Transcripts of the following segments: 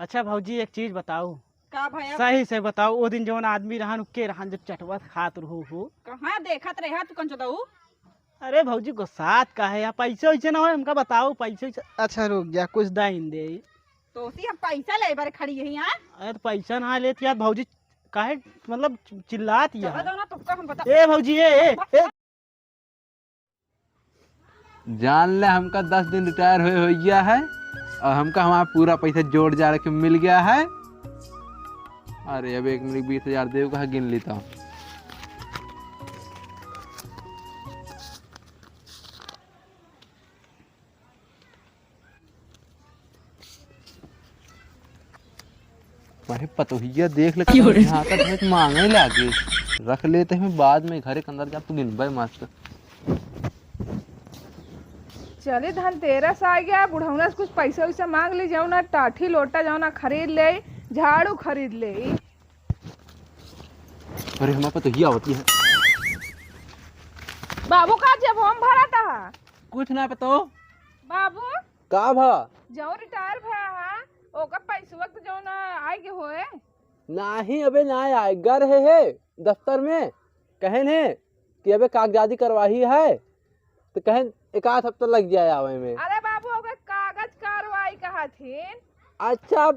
अच्छा भौजी एक चीज बताओ, का भैया? सही से बताओ, वो दिन जवन आदमी रहन के रहन जब चटवा खात रहू हो। कहाँ देखत रहे तू कंचो? अरे भौजी गुस्सात का है या पैसे वैसे ना हो हमका बताओ पैसे अच्छा रुक गया कुछ दाइन दे। तो उसी हम पैसा ले बारे खड़ी है यहाँ। अरे तो पैसा ना लेती यार भौजी काहे मतलब चिल्लात चलो यार। जाओ ना तुमका हम बता। ए भौजी ए जान ले हमका 10 दिन रिटायर हो गया है और हमका हमारा पूरा पैसा जोड़ जा के मिल गया है। अरे अब 1 मिनट 20,000 देव का गिन लेता हूँ। अरे पतोहिया देख ले यहाँ तक मांगे लागे रख लेते हैं बाद में घरे के अंदर जा तू गिन भाई मस्त। चले धनतेरस आ गया, बुढ़ौना से कुछ पैसा वैसा मांग ले, जाओ ना टाठी लोटा जाओ ना खरीद ले, झाड़ू खरीद ले। अरे हमारे पतोहिया होती है। बाबू का जब हम भरा था कुछ ना पतो बाबू का भा जो रिटायर भया है ओका पैसा वक्त जो ना आए के होए नहीं अबे ना आए घर है दफ्तर में कहन है कि अबे कागजादी करवाही है तो कहन 1 हफ्ता लग जाए आवे में। अरे बाबू ओका कागज कार्रवाई कहा थी। अच्छा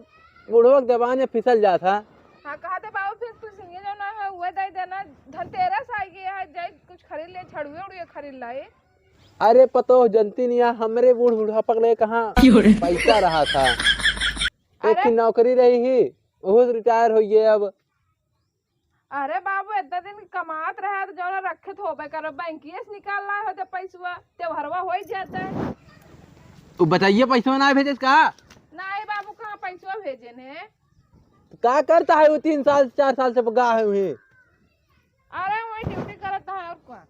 बुढ़वक जबान में फिसल जाता। हाँ कहा थे बाबू फिर कुछ ये जो ना है हुए दे देना, धनतेरस आ गया है, जाए कुछ खरीद ले, छड़ुए उड़ुए खरीद लाए। अरे पतो जनती नहीं हमरे बूढ़ बुढ़ापक ले कहाँ पैसा रहा था। एक की नौकरी रही ही वो रिटायर हो गए अब। अरे बाबू इतना दिन कमात रहा तो जो ना रखे तो होबे करो, बैंकिए से निकाल लाए हो तो पैसा त्योहारवा हो ही जाता है। तो बताइए पैसा ना भेजे कहा नहीं बाबू कहाँ पैसा भेजे ने। क्या करता है वो 3 साल 4 साल से गा है वही अरे वही ड्यूटी करता है और क्या।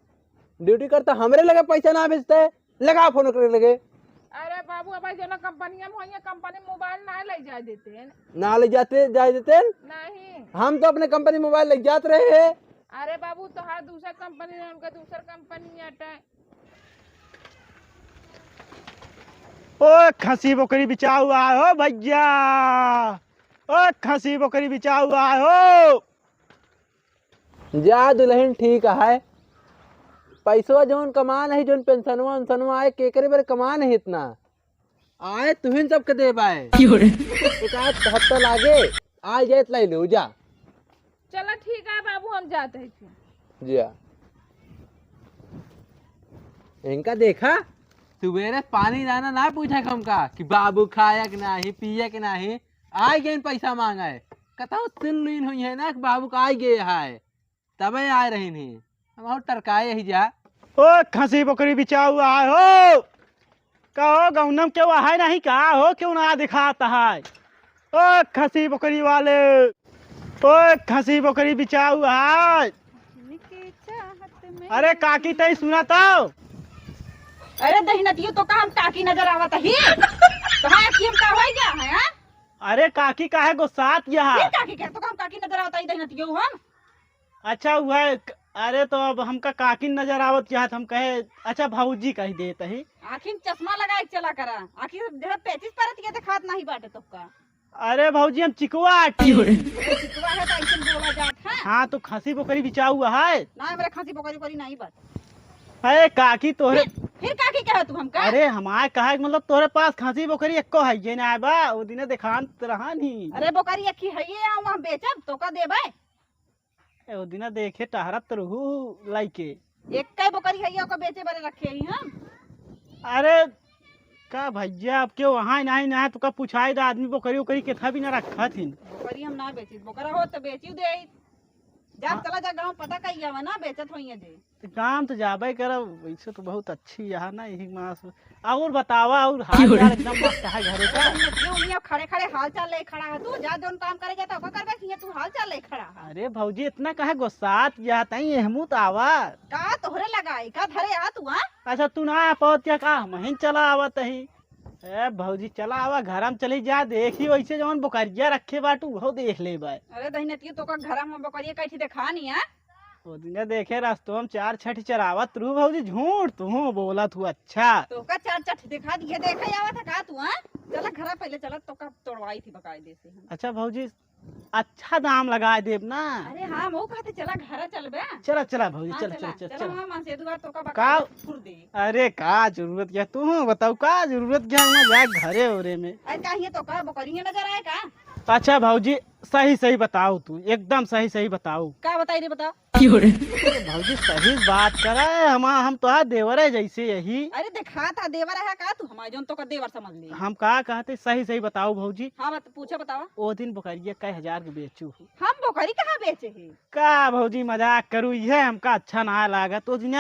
ड्यूटी करता हमरे लगे पैसा ना भेजते है लगा फोन करे लगे। अरे बाबू अब जो ना कंपनियां में होइए, कंपनी मोबाइल ना ले जा देते हैं। ना ले जाते जा देते नहीं हम तो अपने कंपनी मोबाइल ले जाते रहे हैं। अरे बाबू तो हर दूसरा कंपनी है, उनका दूसरा कंपनी आता है। ओ खसी बकरी बिचा हुआ हो भैया, ओ खसी बकरी बिचा हुआ हो। जा दुल्हन ठीक है पैसवा जोन कमान है जोन पेंशनवा उनसनवा आए केकरे बारे कमान है इतना आए तुहिन सबके दे पाए एक हफ्ता लागे आ जाए लाई लो जा। चलो ठीक है बाबू हम जाते हैं फिर। जी इनका देखा सुबेरे पानी दाना ना पूछा हमका कि बाबू खाया कि नहीं पिया कि नहीं आ गए पैसा मांगा है कथा सुन लीन हुई है ना कि बाबू का आ गए है तबे आ रही नहीं हम टरकाए ही जा। ओ खसी बकरी बिचा हुआ हो, कहो गौनम क्यों है नहीं कहा हो क्यों ना दिखाता है। ओ खसी बकरी वाले, ओ खसी बकरी बिचा हुआ है। अरे काकी तई सुना तो। अरे दहीनतियो तो का हम काकी नजर आवत ही। कहाँ की हम का होई गया है हां? अरे काकी काहे गुस्सात यहा। फिर काकी कह तो का हम काकी नजर आवत ही दहीनतियो हम। अच्छा हुआ है। अरे तो अब हमका काकी नजर आवत क्या हम कहे अच्छा भाऊजी कही देते ही। आखिर चश्मा लगाए चला करा, आखिर जरा 35 परत के दिखात नहीं बाटे तो का। अरे भाऊजी हम चिकवा आटी। चिकवा है तो ऐसे बोला जात है। हाँ तो खसी बकरी बिचा हुआ है ना मेरे खांसी बोकरी कोरी नहीं बात। अरे काकी तोहरे फिर काकी कह तू हमका। अरे हमारे कहा मतलब तोहरे पास खसी बकरी एको है ये ना बा वो दिन दिखान रहा नहीं। अरे बोकरी अखी है ये हम बेचब तो का देबे। वो दिन देखे टहरत रहू लाइके एक कई बोकरी है ये को बेचे बारे रखे ही हम। अरे का भैया अब क्यों वहाँ नहीं ना तो का पूछाई दा आदमी बकरी उकरी के था भी ना रखा थी। बोकरी हम ना बेची, बोकरा हो तो बेची दे। जा चला जा गांव पता कइया वा ना बेचत होइए जे। काम तो जाबे करब वैसे तो बहुत अच्छी यहाँ ना यही मास और बतावा और हाल चाल एकदम मस्त है घरे का। क्यों ये खड़े खड़े हाल चाल ले खड़ा है तू, जा जोन काम करे जाता ओका करबे कि तू हाल चाल ले खड़ा है। अरे भौजी इतना काहे गुस्सात या तई हमू तो आवा का तोहरे लगाई का धरे आ तू। हां अच्छा तू ना पहुंच क्या का महीन चला आवत ही। ए भौजी चला आवा घर में चली जा देखी वैसे जवन बोकरिया रखे बाटू वो देख ले बा। अरे दहीनतियो तो का घर में बकरिया कैठी देखा नहीं है। वो दिन देखे रास्तों हम 4 छठ चरावत रू भौजी झूठ तू बोला तू अच्छा। तो का 4 चट दिखा दिए देखे आवा था का तू हां चला घर पहले चला तो का तोड़वाई थी बकायदे से हम। अच्छा भौजी अच्छा दाम लगा देब ना। अरे हां वो कहते चला घर चलबे। चला चला भौजी हाँ, चला चला चला चला चला। हां मां से दुआ तो का का बकायदे फुर दे। अरे का जरूरत क्या तू बताओ का जरूरत क्या मैं जा घरे ओरे में। अरे काहे तो का बकरी नजर आए का अच्छा भौजी सही सही बताओ तू एकदम सही सही बताओ। का बताई रे बताओ। अरे भौजी सही बात करे हम तो देवर है जैसे यही। अरे देखा था देवर है का तू हमारे जोन तो का देवर समझ ले। हम का कहते सही सही बताओ भौजी। हां पूछे बतावा। वो दिन बकरिया कई हजार के बेचू हम बकरी कहाँ बेचे है। का भौजी मजाक करू ये हमका अच्छा ना लागत। तो दिन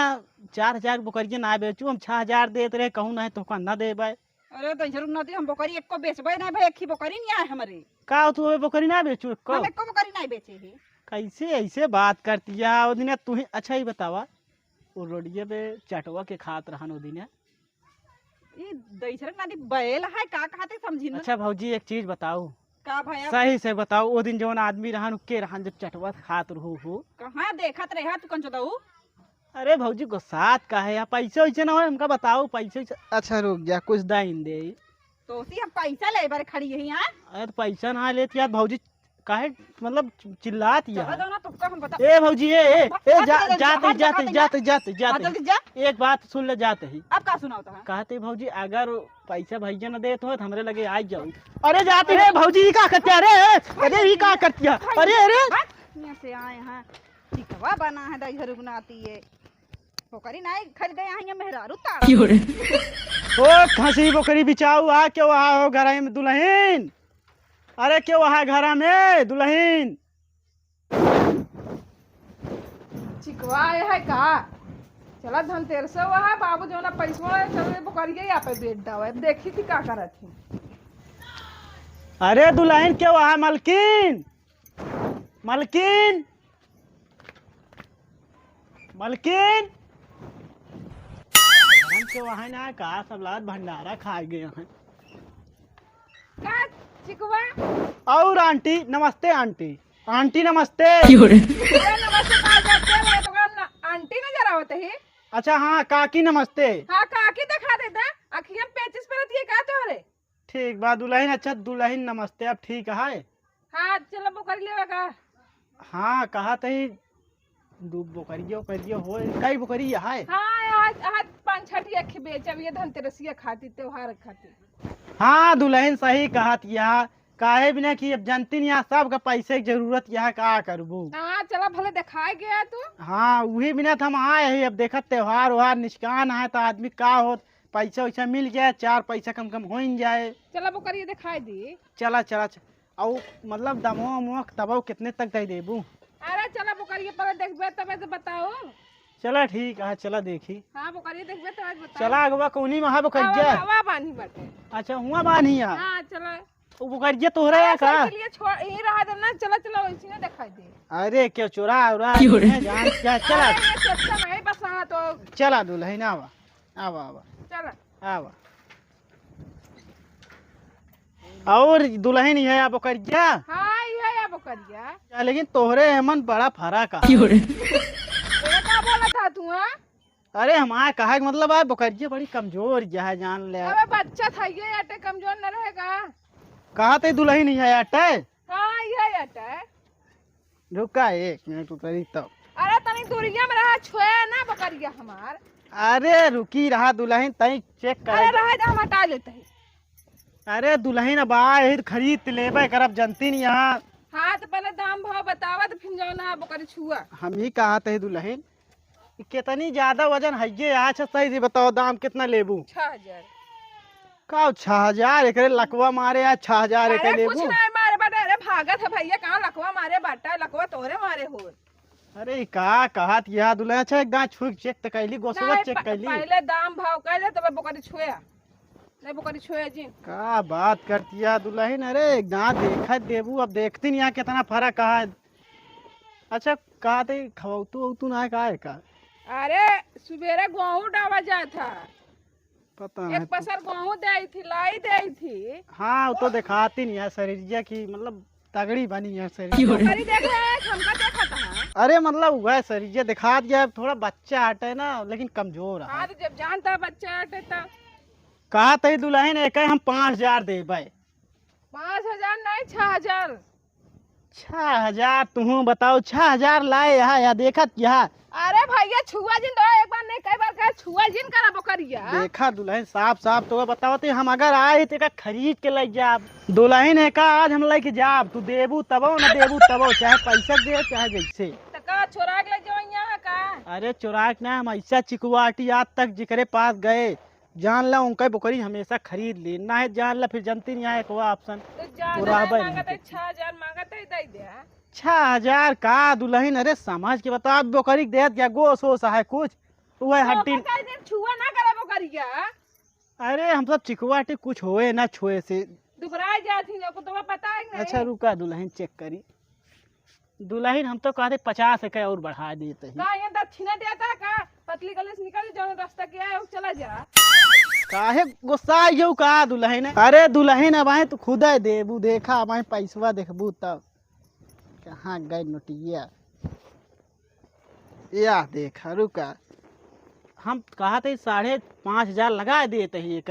4000 बकरिया ना बेचू हम 6000 देते रहे कहूँ नहीं तो ना देबे। अरे तो जरूर नती हम बकरी एको बेचबे नहीं भाई एक ही बकरी नहीं आए हमरे। का तू बकरी ना बेचू हम एको बकरी नहीं बेचे है। कैसे ऐसे बात करती है वो दिन तू ही अच्छा ही बतावा। वो रोडिये पे चटवा के खात रहन वो दिन। ये दैसर नानी बैल है का कहते समझी ना। अच्छा भौजी एक चीज बताओ का भैया सही से बताओ वो दिन जौन आदमी रहन के रहन जब चटवा खात रहू हो कहाँ देखत रहे तू कंचो दऊ। अरे भौजी गुस्सात का है या पैसे वैसे ना हो हमका बताओ पैसे। अच्छा रुक जा कुछ दाइन दे। तो उसी हम पैसा ले बार खड़ी है यहाँ। अरे तो पैसा ना लेती यार भौजी काहे मतलब चिल्लात चला यार। दो ना तुक्का हम बता। ए भौजी ए जाते जाते जाते जाते जल्दी जा। एक बात सुन ले जाते ही अब का सुनाओ तो हाँ? कहते भौजी अगर पैसा भैया न देत हो तो हमरे लगे आ जाओ। अरे जाते रे भौजी का करती है अरे ये का करती है अरे अरे यहाँ से आए हैं चिकवा बना है दैसर बनाती है बकरी नहीं खरीदे यहाँ मेहरारू तारा। ओ खसी बकरी बिचाऊ आ क्यों आ हो घर में दुल्हन। अरे क्यों आ घर में दुल्हन। चिकवा आया है का चला धनतेरस हुआ है बाबू जो ना पैसा चल बकरिया यहाँ पे बेच दवा देखी थी का करत थी। अरे दुल्हन क्यों आ मलकिन मलकिन मलकिन हम क्यों वहाँ ना का सब लाद भंडारा खा गए हैं। का चिकवा और आंटी नमस्ते आंटी आंटी नमस्ते। अरे नमस्ते का जाते हैं तो का आंटी नजर आवत है। अच्छा हाँ काकी नमस्ते। हाँ काकी दिखा देता अखियां पेचिस पर रही है का तोरे। ठीक बा दुल्हन। अच्छा दुल्हन नमस्ते अब ठीक है। हाँ चलो बकरी लेवे का। हाँ कहा तही दू बकरिया हो कई बकरी है। हाँ आज आज 5-6 अखी बेच अब ये धनतेरसिया खाती त्योहार खाती। हाँ दुल्हन सही कहा यह काहे बिना कि अब जानती नहीं यहाँ सबका पैसे की जरूरत यह का करबू। हाँ चला भले दिखाए गया तू। हाँ वही बिना हम आए ही अब देखा त्योहार व्योहार निष्कान है तो आदमी का हो पैसा वैसा मिल जाए 4 पैसा कम कम हो जाए। चला बकरी दिखाई दी। चला चला और मतलब दमो उमो तब कितने तक दे देबू। अरे चला बकरी पर देखबे तबे तो बताओ। चला ठीक है चला देखी। हाँ बकरी देखबे तबे बताओ। चला अगवा कौनी महा बकरिया। हवा बानी बाटे। अच्छा हुआ बानी है हाँ चला वो बकरिया तोहरा है का। के लिए छोड़ ही रहा था ना चला चला वैसे ना दिखाई दे। अरे क्या चुरा उरा जान क्या चला अरे ये चच्चा नहीं बस हाँ तो चला दुल्हन आवा आवा आवा चला। आवा और दुल्हन है आप बकरिया। हाँ ये या बकरिया लेकिन तोहरे हमन बड़ा फर्क है। तेरा क्या बोला था तू। हाँ अरे हमारा कहा कि मतलब आप बकरिया बड़ी कमजोर है जान ले। अबे बच्चा था ये अटे कमजोर न रहेगा। कहा थे दुल्हन है अटे। हाँ ये अटे रुका 1 मिनट उतरी तब। अरे तनी दूरिया में रहा छुए ना बकरिया हमार। अरे रुकी रहा दुल्हन तई चेक अरे कर। रहा हम हटा लेते हैं। अरे दुल्हन अब आए खरीद लेबे करब जनती नहीं यहाँ। हाँ तो पहले दाम भाव बतावा तो फिर जाओ ना बकरी छुआ। हम ही कहा थे दुल्हन कितनी ज्यादा वजन है ये। अच्छा सही से बताओ दाम कितना लेबू। 6000 का 6000 एक लकवा मारे आज 6000 एक अरे कुछ लेबू। नहीं मारे बाटा। अरे भागत है भैया कहाँ लकवा मारे बाटा लकवा तोरे मारे हो। अरे का कहत यह दुल्हन। अच्छा एक दांत छुप चेक तो कैली गोसवा चेक कैली। पहले दाम भाव कैले तब बकरी छुआ नहीं बकरी छुआ जी। का बात करती है दुल्हन। अरे एक दांत देखा देबू अब देखती नहीं यहाँ कितना फर्क है। अच्छा कहा थे खवतू ना का है का। अरे सुबेरे गेहूं डावा जा था पता नहीं। 1 पसर गेहूं दे थी लाई दे थी। हाँ वो तो दिखाती नहीं है शरीरिया की मतलब तगड़ी बनी है सर। बकरी देख रहे हैं हमका देखा था। अरे मतलब वह सर ये दिखा दिया, थोड़ा बच्चा हटे ना लेकिन कमजोर है। हाँ तो जब जानता बच्चा हटे तब कहा तही दुल्हन एक हम 5,000 दे भाई। 5,000 नहीं 6,000। 6,000 तुम बताओ 6,000 लाए यहाँ या देखत यहाँ। अरे भैया छुआ जिन दो एक बार नहीं कई बार कहा छुआ जिन करा बकरिया। देखा दुल्हन साफ साफ तो बताओ ते हम अगर आए तो खरीद के ले जाब। दुल्हन है का आज हम लेके जाब, तू देबू तबो न देबू तबो, चाहे पैसा दे चाहे जैसे। तो का चोरा के ले जाओ यहाँ का। अरे चुरा के ना, हम ऐसा चिकवाटी आज तक जिकरे पास गए जान ला उनका बकरी हमेशा खरीद ली ना है, जान ला फिर जनती नहीं आए कोई ऑप्शन। तो जा बराबर मांगा तो 6,000 मांगा तो दे दे। 6,000 का दुल्हन? अरे समझ के बताओ आप बकरी देत क्या गोश वोश है कुछ वह हड्डी। छुआ ना करा बकरिया। अरे हम सब चिकवाटी कुछ होए ना छुए से दुबरा जाती लोग को तुम्हें पता है नहीं। अच्छा रुका दुल्हन चेक करी। दुल्हन हम तो कहते 50 के और बढ़ा देते हैं। का ये दक्षिणा देता है का पतली गली से निकल जाओ रास्ता क्या है चला जा। काहे गुस्सा यू का दुल्हन? अरे दुल्हन अब आए तो खुद देबू, देखा अब आए पैसवा देखबू तब। कहाँ गए नोटिया या देखा रुका। हम कहा थे 5,500 लगा देते ही,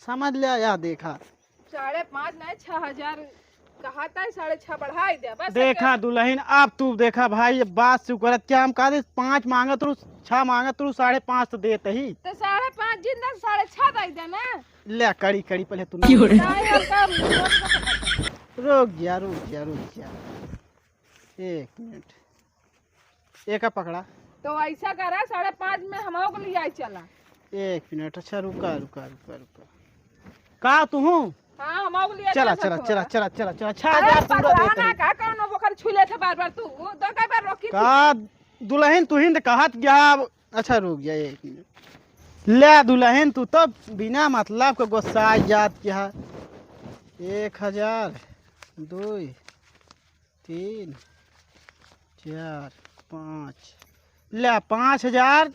समझ लिया या देखा। 5.5 नहीं 6,000 कहा था 6.5 बढ़ाई दे बस। देखा दुल्हन अब तू देखा भाई बात से करत क्या हम कहा 5 मांगत रू 6 मांगत रू 5.5 तो देते ही। तो 5.5 जिंदा 6.5 दे दे ना। ले कड़ी कड़ी पहले तू रुक जा 1 मिनट एक पकड़ा। तो ऐसा करा 5.5 में हम को लिया चला। 1 मिनट अच्छा रुका का तू हाँ हम को लिया चला 6,000 पूरा देते ना हैं। का कौन बकरी छुले थे बार तू तो कई बार रोकी का दुल्हन तू हिंद कहत गया। अच्छा रुक जा 1 मिनट। ले दुल्हन तू तो बिना मतलब के गुस्सा याद क्या। 1,000 2 3 4 5 ले 5,000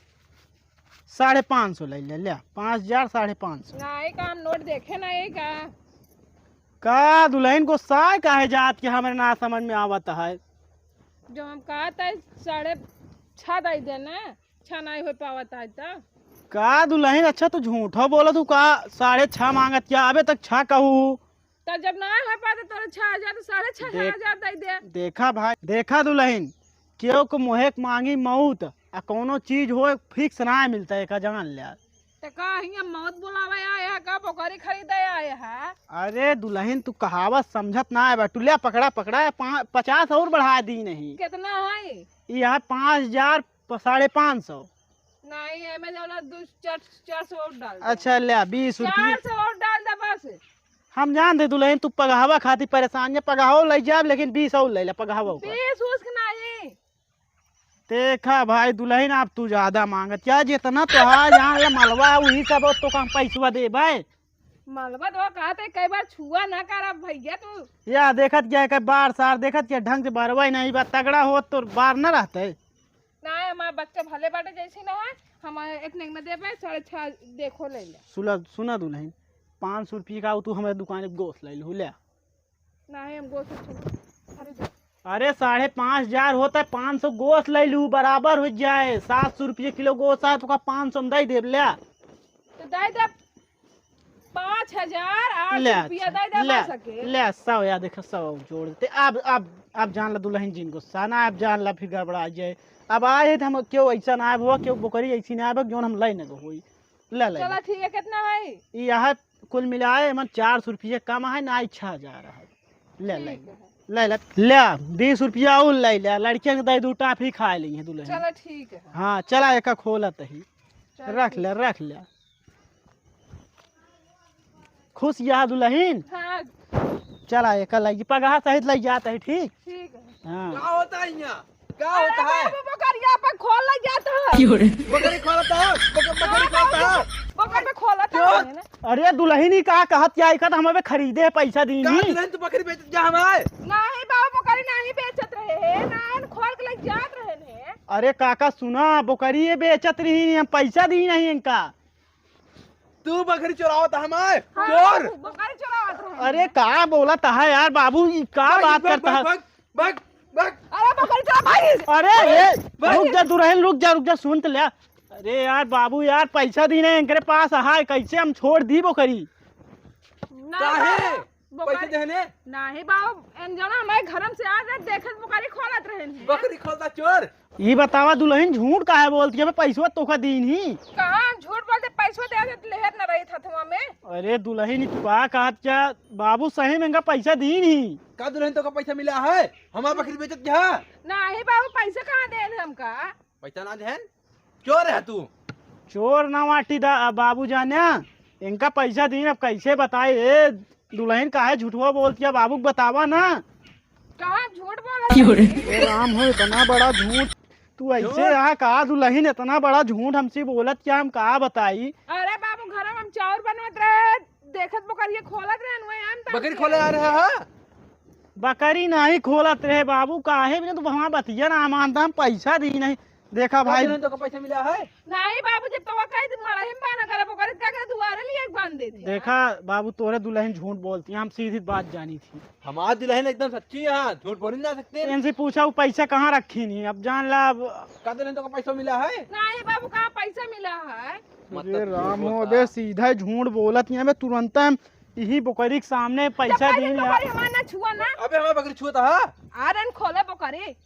550 ले 5,000 550। नहीं का हम नोट देखे नहीं का दुल्हन को साय काहे जात के हमारे ना समझ में आवत है। जो हम कहा था 6.5 दे देना 6 नहीं हो पावत है तो का दुल्हन अच्छा तू झूठा बोला तू का 6.5 मांगत क्या अबे तक 6 कहू। तो जब ना हो पाते तो 6,000 तो 6,500 दे दे। देखा भाई देखा दुल्हन क्यों को मोहे मांगी मौत आ कोनो चीज हो फिक्स ना मिलता है का जान लिया। तो का हिया मौत बुलावे आया का बकरी खरीदे आया है। अरे दुल्हन तू कहावत समझत ना है टुलिया पकड़ा 50 और बढ़ा दी नहीं। कितना है यह 5,000 550। नहीं है मैं जौला 400 और डाल दे। अच्छा ले 20 रुपये 400 और डाल दे बस। हम जान दे दुल्हन तू पगावा खाती परेशान है पगाहो ले जाब लेकिन 20 और ले पगावा। 20 उसक नहीं देखा भाई दुल्हन आप तू ज्यादा मांगत क्या जितना तो है यहाँ मलबा वही सब तो कम पैसा दे भाई। मलबा तो कहा था कई बार छुआ ना कर भैया तू। या देखत क्या कई बार सार देखत क्या ढंग से बारवा ही नहीं बा तगड़ा हो तो बार न रहते। ना हमारे बच्चे भले बाटे जैसे ना है हमारे इतने में दे पाए 6.5 देखो ले ले। सुना दुल्हन 500 रुपये का तू हमारे दुकान पे गोश्त ले लो ले। नहीं हम गोश्त अरे 5,500 होता है 500 गोश्त ले लू बराबर हो जाए। 700 रुपये किलो गोश्त है तो 500 में दे दे ले तो दे दे 5,000 ले 8 रुपया दे दे ले सके ले 100 या देख 100 जोड़ देते। अब जान ला दुल्हन जिन गुस्सा ना अब जान ला फिर गड़बड़ा जाए। अब आए थे हम क्यों ऐसा ना हुआ क्यों बकरी ऐसी ना आए जो हम ले न होई ले चला ठीक है कितना है यह कुल मिलाए मन 400 रुपये कम है ना 6,000 है। ले ले ले ले ले 20 रुपया और ले ले लड़कियों के दे दू टाफी खा ली है दुल्हन। चलो ठीक है हाँ चला एक खोलत ही रख ले खुश या दुल्हन। हाँ चला एक लगी पगहा सहित लग जाता है ठीक। ठीक है। हाँ क्या होता है यहाँ क्या होता है बकरिया पे खोल लग जाता है। बकरी खोलता है बकरी खोलता है बकर पे खोला था ना। अरे दुल्हन ही कहा कहत क्या इकत हमें खरीदे पैसा दी कहाँ दुल्हन तू बकरी बेच जा हमारे नहीं बाबा बकरी नहीं बेचत रहे हैं ना खोल के लग जात रहे हैं। अरे काका सुना बकरी बेचत रही हम पैसा दी नहीं इनका। तू बकरी चुरावत हमारे हाँ, चोर। बकरी चुरावत रहे। अरे का बोलत है यार बाबू, ये का बात करता है? भाग भाग भाग। अरे बकरी चुरा भाई। अरे ये रुक जा दुल्हन, रुक जा सुन तो ले। अरे यार बाबू यार पैसा दी नहीं इनके पास है, कैसे हम छोड़ दी बकरी? काहे पैसे बकरी देने? नहीं बाबू, एन जना हमारे घरम से आ रहे देखत बकरी खोलत रहे हैं। बकरी खोलता चोर। ये बतावा दुल्हन झूठ काहे बोलती है? पैसा तोका दीन ही। कहाँ हम झूठ बोलते, पैसों दे तो लेहर न रही था तुम में। अरे दुल्हन तू का कहत क्या बाबू, सही में इनका पैसा दीन ही। का दुल्हन तो का पैसा मिला है? हमारा बकरी बेचत क्या? नहीं बाबू, पैसे कहाँ दे हमका? पैसा ना देहन, चोर है तू। चोर ना वाटी बाबू जाने, इनका पैसा दीन। अब कैसे बताए? ए दुल्हन काहे झूठवा बोलती है बाबू, बतावा ना। कहाँ झूठ बोला? ए राम हो, इतना बड़ा झूठ तू ऐसे यहाँ कहा? दुल्हन इतना बड़ा झूठ हमसे बोलत क्या, हम कहा बताई? अरे बाबू घर में हम चाउर बनवत रहे, देखत बकरी खोलत रहे हम। बकरी खोले आ रहा है? बकरी नहीं खोलत रहे बाबू, काहे बिना तू वहाँ बतिया ना मानता, हम पैसा दी नहीं। देखा भाई दुल्हन तो का पैसा मिला है? नहीं बाबू, जब तो कहीं दिन मरा ही बाना करे बकरी क्या करे, दोबारा लिए एक बांध देते। देखा बाबू, तोरे दुल्हन झूठ बोलती है, हम सीधी बात जानी थी। हमारा दुल्हन एकदम सच्ची है, झूठ बोल नहीं जा सकते। इनसे पूछा वो पैसा कहाँ रखी नहीं, अब जान ला। का दुल्हन तो का पैसा मिला है? नहीं बाबू, कहाँ पैसा मिला है? अरे राम हो बे, सीधा झूठ बोलत है। मैं तुरंत हम यही बकरी के सामने पैसा दी बकरी हमारा ना छुआ ना। अबे हमारा बकरी छुआ था। आ रन खोले बकरी।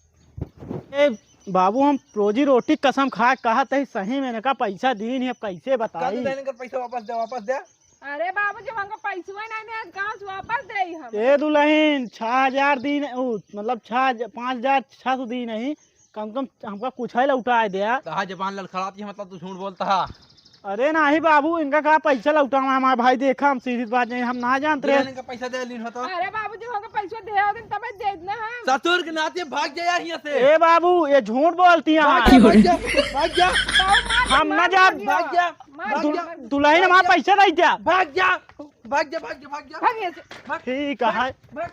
ए बाबू, हम रोजी रोटी कसम खा कहा तही, सही मैंने कहा पैसा दी नहीं। अब कैसे का बताई? दुल्हन का पैसा वापस दे। अरे बाबू, जब हमको पैसा ही नहीं दे, कहाँ से वापस दे हम? ए दुल्हन 6,000 दी मतलब 5,600 दी नहीं, कम कम हमका कुछ है लौटा दिया। कहा जबान लड़खड़ाती है, मतलब तू झूठ बोलता है। अरे नहीं बाबू, इनका कहा पैसा लौटा हमारा भाई। देखा हम सीधी बात नहीं, हम ना जानते रहे। दुल्हन का पैसा दे लीन होता। अरे बाबू, जब हमको पैसा दे हो दिन तब दे देना हम। ससुर के नाते भाग जा यहाँ से। ए बाबू, ये झूठ बोलती है। भाग जा भाग जा भाग जा बाबू, मार हम दे, ना मार जा। दे, भाग जा मार भाग दे, जा दुल्हन हमारा पैसा नहीं दिया। भाग जा भाग जा भाग जा भाग जा भाग यहाँ से। भाग ठीक है। भाग